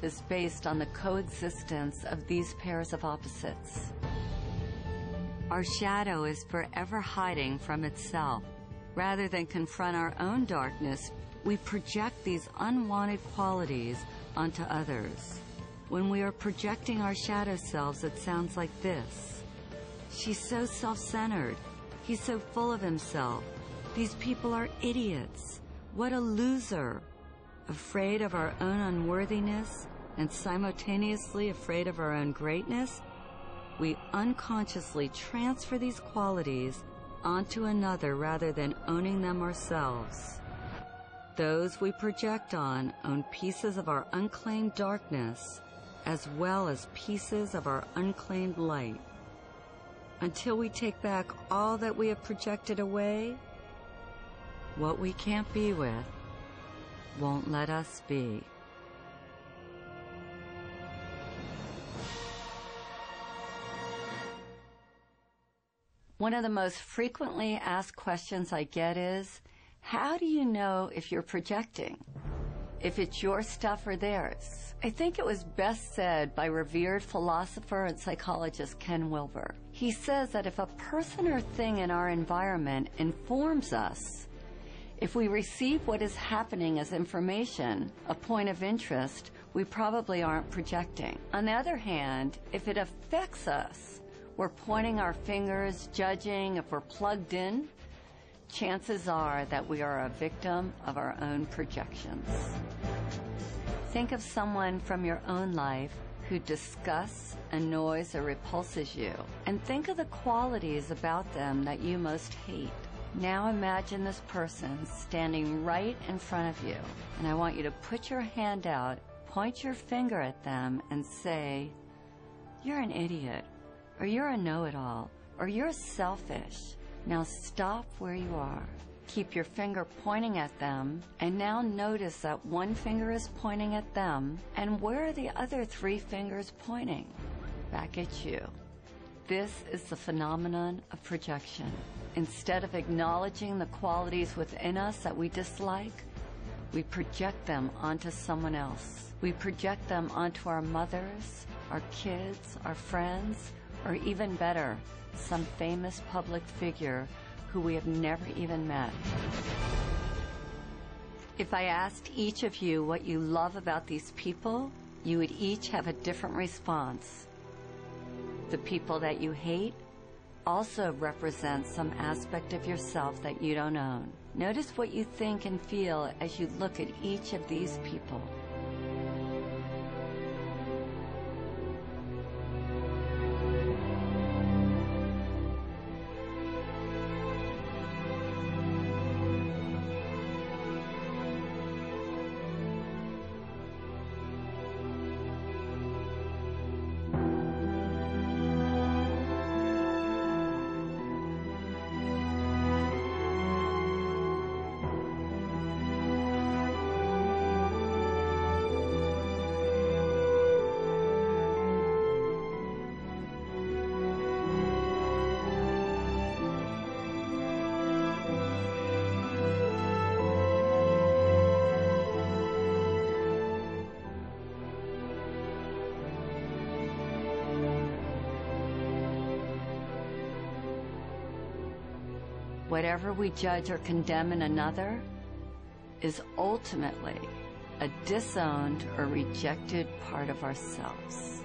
is based on the coexistence of these pairs of opposites. Our shadow is forever hiding from itself. Rather than confront our own darkness, we project these unwanted qualities onto others. When we are projecting our shadow selves, it sounds like this. She's so self-centered. He's so full of himself. These people are idiots. What a loser. Afraid of our own unworthiness and simultaneously afraid of our own greatness, we unconsciously transfer these qualities onto another rather than owning them ourselves. Those we project on own pieces of our unclaimed darkness as well as pieces of our unclaimed light. Until we take back all that we have projected away, what we can't be with won't let us be. One of the most frequently asked questions I get is, how do you know if you're projecting? If it's your stuff or theirs? I think it was best said by revered philosopher and psychologist Ken Wilber. He says that if a person or thing in our environment informs us, if we receive what is happening as information, a point of interest, we probably aren't projecting. On the other hand, if it affects us, we're pointing our fingers, judging if we're plugged in, chances are that we are a victim of our own projections. Think of someone from your own life who disgusts, annoys, or repulses you, and think of the qualities about them that you most hate. Now imagine this person standing right in front of you, and I want you to put your hand out, point your finger at them, and say, "You're an idiot," or "You're a know-it-all," or "You're selfish." Now stop where you are. Keep your finger pointing at them, and now notice that one finger is pointing at them, and where are the other three fingers pointing? Back at you. This is the phenomenon of projection. Instead of acknowledging the qualities within us that we dislike, we project them onto someone else. We project them onto our mothers, our kids, our friends, or even better, some famous public figure who we have never even met. If I asked each of you what you love about these people, you would each have a different response. The people that you hate also represent some aspect of yourself that you don't own. Notice what you think and feel as you look at each of these people. Whatever we judge or condemn in another is ultimately a disowned or rejected part of ourselves.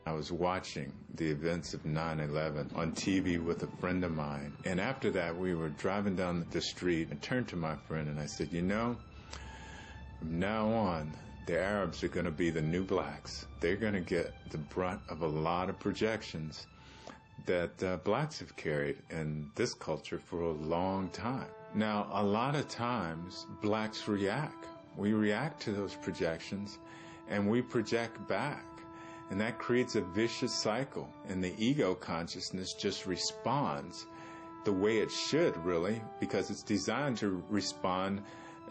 I was watching the events of 9/11 on TV with a friend of mine, and after that we were driving down the street. I turned to my friend and I said, "You know, from now on, the Arabs are going to be the new blacks. They're going to get the brunt of a lot of projections that blacks have carried in this culture for a long time." Now, a lot of times, blacks react. We react to those projections, and we project back. And that creates a vicious cycle. And the ego consciousness just responds the way it should, really, because it's designed to respond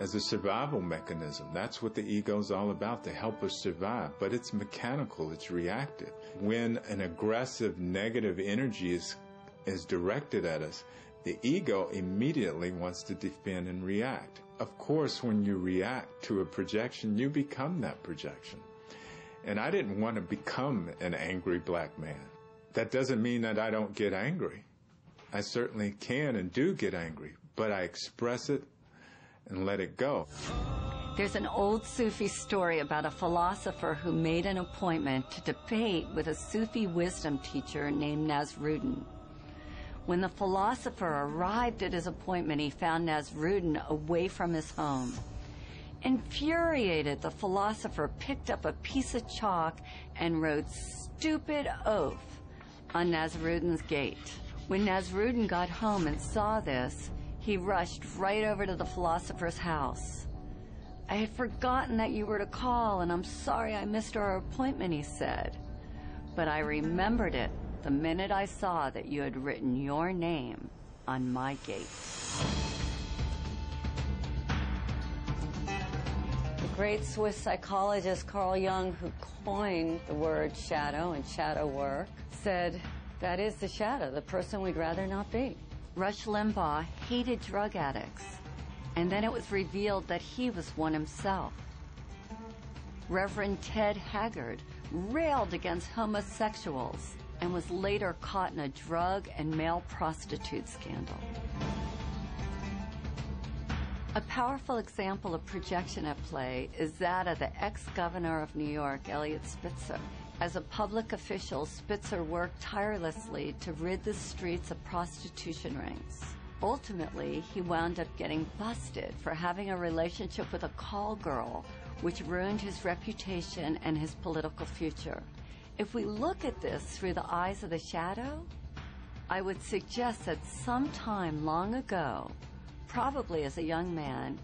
as a survival mechanism. That's what the ego is all about, to help us survive. But it's mechanical, it's reactive. When an aggressive, negative energy is directed at us, the ego immediately wants to defend and react. Of course, when you react to a projection, you become that projection. And I didn't want to become an angry black man. That doesn't mean that I don't get angry. I certainly can and do get angry, but I express it and let it go. There's an old Sufi story about a philosopher who made an appointment to debate with a Sufi wisdom teacher named Nasruddin. When the philosopher arrived at his appointment, he found Nasruddin away from his home. Infuriated, the philosopher picked up a piece of chalk and wrote "stupid oath" on Nasruddin's gate. When Nasruddin got home and saw this, he rushed right over to the philosopher's house. "I had forgotten that you were to call, and I'm sorry I missed our appointment," he said. "But I remembered it the minute I saw that you had written your name on my gate." The great Swiss psychologist Carl Jung, who coined the word shadow and shadow work, said, "That is the shadow, the person we'd rather not be." Rush Limbaugh hated drug addicts, and then it was revealed that he was one himself. Reverend Ted Haggard railed against homosexuals and was later caught in a drug and male prostitute scandal. A powerful example of projection at play is that of the ex-governor of New York, Eliot Spitzer. As a public official, Spitzer worked tirelessly to rid the streets of prostitution rings. Ultimately, he wound up getting busted for having a relationship with a call girl, which ruined his reputation and his political future. If we look at this through the eyes of the shadow, I would suggest that sometime long ago, probably as a young man,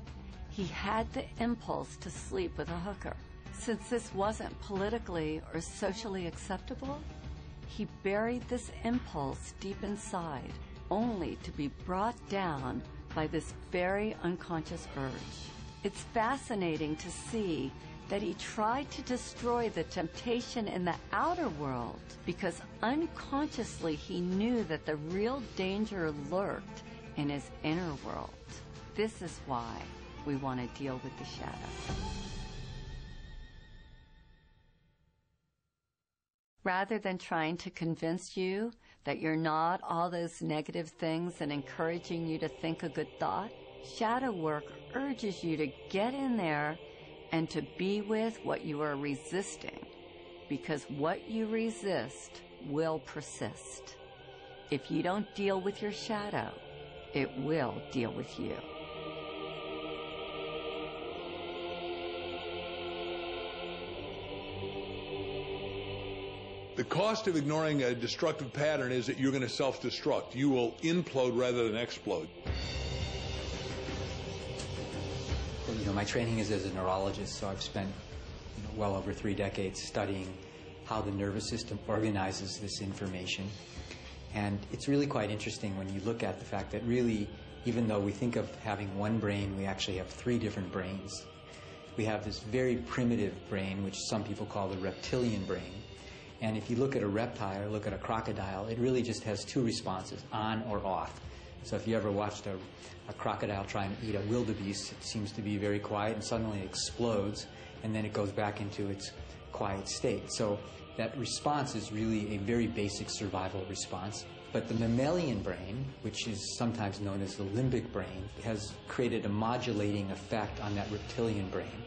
he had the impulse to sleep with a hooker. Since this wasn't politically or socially acceptable, he buried this impulse deep inside, only to be brought down by this very unconscious urge. It's fascinating to see that he tried to destroy the temptation in the outer world because unconsciously he knew that the real danger lurked in his inner world. This is why we want to deal with the shadow. Rather than trying to convince you that you're not all those negative things and encouraging you to think a good thought, shadow work urges you to get in there and to be with what you are resisting, because what you resist will persist. If you don't deal with your shadow, it will deal with you. The cost of ignoring a destructive pattern is that you're going to self-destruct. You will implode rather than explode. Well, my training is as a neurologist, so I've spent well over 3 decades studying how the nervous system organizes this information. And it's really quite interesting when you look at the fact that really, even though we think of having one brain, we actually have 3 different brains. We have this very primitive brain, which some people call the reptilian brain. And if you look at a reptile or look at a crocodile, it really just has 2 responses, on or off. So if you ever watched a crocodile try and eat a wildebeest, it seems to be very quiet and suddenly it explodes and then it goes back into its quiet state. So that response is really a very basic survival response. But the mammalian brain, which is sometimes known as the limbic brain, has created a modulating effect on that reptilian brain.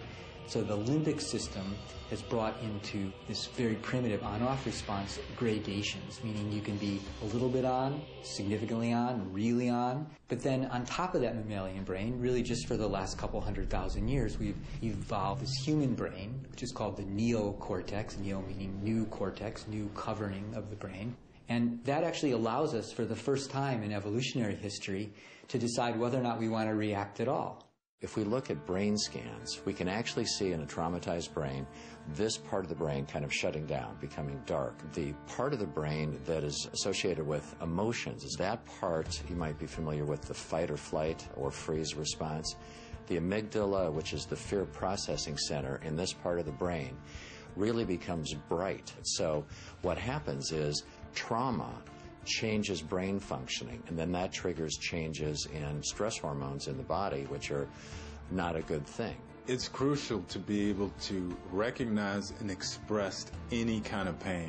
So the limbic system has brought into this very primitive on-off response gradations, meaning you can be a little bit on, significantly on, really on. But then on top of that mammalian brain, really just for the last couple 100,000 years, we've evolved this human brain, which is called the neocortex, neo meaning new cortex, new covering of the brain. And that actually allows us for the first time in evolutionary history to decide whether or not we want to react at all. If we look at brain scans, we can actually see in a traumatized brain this part of the brain kind of shutting down, becoming dark. The part of the brain that is associated with emotions is that part, you might be familiar with the fight or flight or freeze response. The amygdala, which is the fear processing center in this part of the brain, really becomes bright. So what happens is trauma changes brain functioning, and then that triggers changes in stress hormones in the body, which are not a good thing. It's crucial to be able to recognize and express any kind of pain.